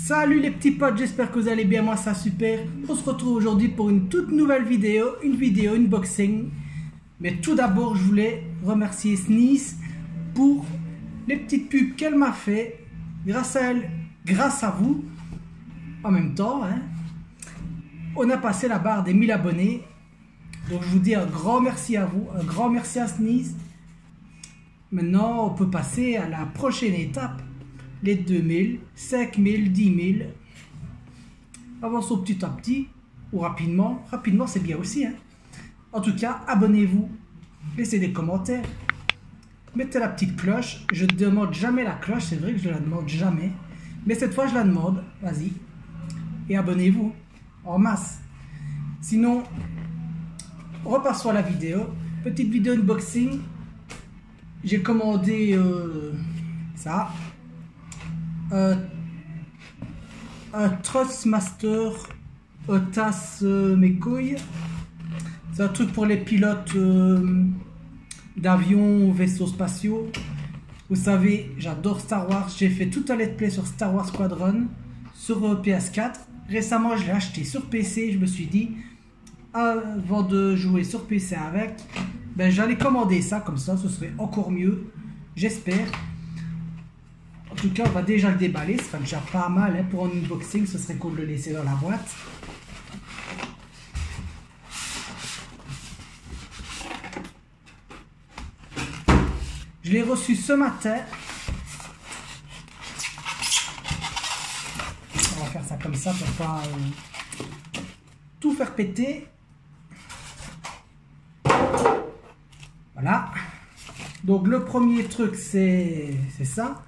Salut les petits potes, j'espère que vous allez bien, moi ça super. On se retrouve aujourd'hui pour une toute nouvelle vidéo, une vidéo unboxing. Mais tout d'abord, je voulais remercier Sneeze pour les petites pubs qu'elle m'a fait. Grâce à elle, grâce à vous, en même temps, hein, on a passé la barre des 1000 abonnés. Donc je vous dis un grand merci à vous, un grand merci à Sneeze. Maintenant, on peut passer à la prochaine étape. Les 2000, 5000, 10 000. Avançons petit à petit ou rapidement. Rapidement, c'est bien aussi. Hein. En tout cas, abonnez-vous, laissez des commentaires, mettez la petite cloche. Je ne demande jamais la cloche, c'est vrai que je ne la demande jamais. Mais cette fois, je la demande. Vas-y. Et abonnez-vous en masse. Sinon, repassons à la vidéo. Petite vidéo unboxing. J'ai commandé ça. Un Thrustmaster tasse mes couilles. C'est un truc pour les pilotes d'avions, vaisseaux spatiaux. Vous savez, j'adore Star Wars. J'ai fait tout un let's play sur Star Wars Squadron sur PS4. Récemment, je l'ai acheté sur PC. Je me suis dit, avant de jouer sur PC avec, ben, j'allais commander ça, comme ça, ce serait encore mieux. J'espère. En tout cas, on va déjà le déballer. Ce sera déjà pas mal hein, pour un unboxing. Ce serait cool de le laisser dans la boîte. Je l'ai reçu ce matin. On va faire ça comme ça pour pas tout faire péter. Voilà. Donc le premier truc, c'est ça.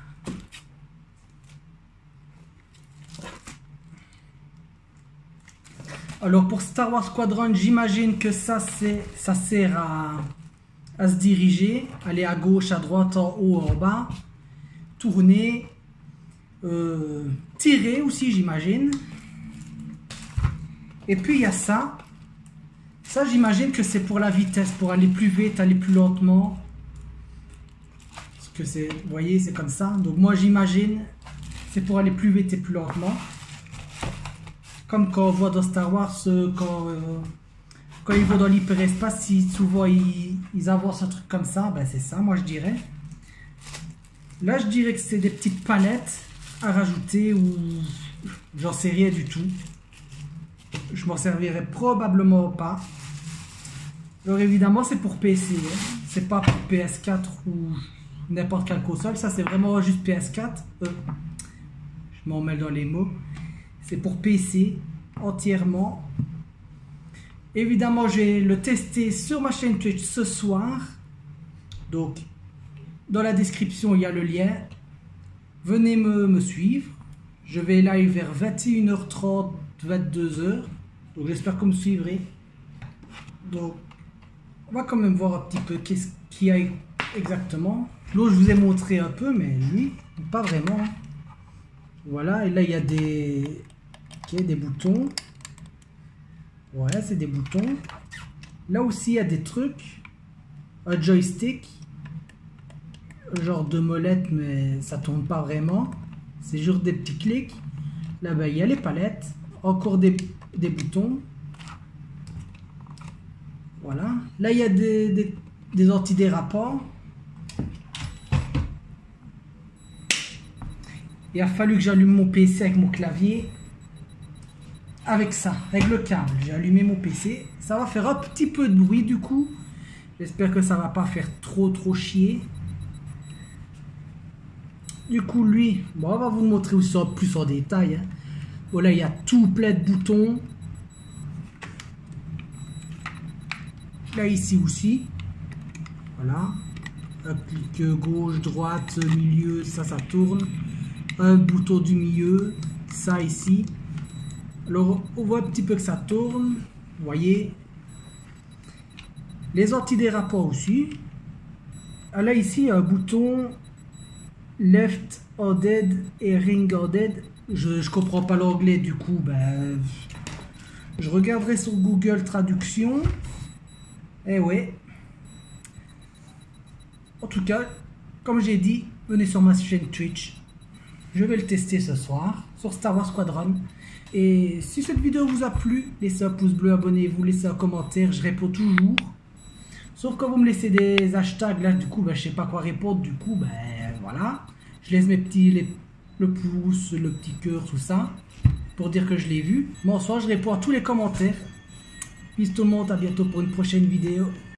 Alors pour Star Wars Squadron, j'imagine que ça sert à se diriger, aller à gauche, à droite, en haut, en bas, tourner, tirer aussi j'imagine. Et puis il y a ça. Ça j'imagine que c'est pour la vitesse, pour aller plus vite, aller plus lentement. Parce que c'est, vous voyez, c'est comme ça. Donc moi j'imagine c'est pour aller plus vite et plus lentement. Comme quand on voit dans Star Wars, quand ils vont dans l'hyperespace, souvent ils avancent un truc comme ça, ben c'est ça, moi je dirais. Là, je dirais que c'est des petites palettes à rajouter ou j'en sais rien du tout. Je m'en servirai probablement pas. Alors évidemment, c'est pour PC, hein. C'est pas pour PS4 ou n'importe quelle console. Ça, c'est vraiment juste PS4. Je m'en mêle dans les mots. C'est pour PC entièrement. Évidemment, je vais le tester sur ma chaîne Twitch ce soir. Donc, dans la description, il y a le lien. Venez me suivre. Je vais live vers 21h30, 22h. Donc, j'espère que vous me suivrez. Donc, on va quand même voir un petit peu qu'est-ce qu'il y a exactement. L'autre, je vous ai montré un peu, mais lui, pas vraiment. Voilà, et là, il y a des boutons. Ouais, c'est des boutons. Là aussi, il y a des trucs. Un joystick. Genre de molette, mais ça tourne pas vraiment. C'est juste des petits clics. Là-bas, il y a les palettes. Encore des boutons. Voilà. Là, il y a des antidérapants. Il a fallu que j'allume mon PC avec mon clavier. Avec ça, avec le câble. J'ai allumé mon PC. Ça va faire un petit peu de bruit du coup. J'espère que ça va pas faire trop chier. Du coup, lui, bon, on va vous le montrer aussi plus en détail. Hein. Voilà, il y a tout plein de boutons. Là, ici aussi. Voilà. Un clic gauche, droite, milieu, ça tourne. Un bouton du milieu. Ça ici. Alors, on voit un petit peu que ça tourne. Vous voyez. Les antidérapants aussi. Ah, là, ici, il y a un bouton left-handed et ring-handed. Je comprends pas l'anglais, du coup, ben, je regarderai sur Google Traduction. Eh ouais. En tout cas, comme j'ai dit, venez sur ma chaîne Twitch. Je vais le tester ce soir sur Star Wars Squadron. Et si cette vidéo vous a plu, laissez un pouce bleu, abonnez-vous, laissez un commentaire, je réponds toujours. Sauf quand vous me laissez des hashtags, là du coup je sais pas quoi répondre, du coup voilà. Je laisse mes petits, le pouce, le petit cœur, tout ça, pour dire que je l'ai vu. Mais en soi je réponds à tous les commentaires. Peace tout le monde, à bientôt pour une prochaine vidéo.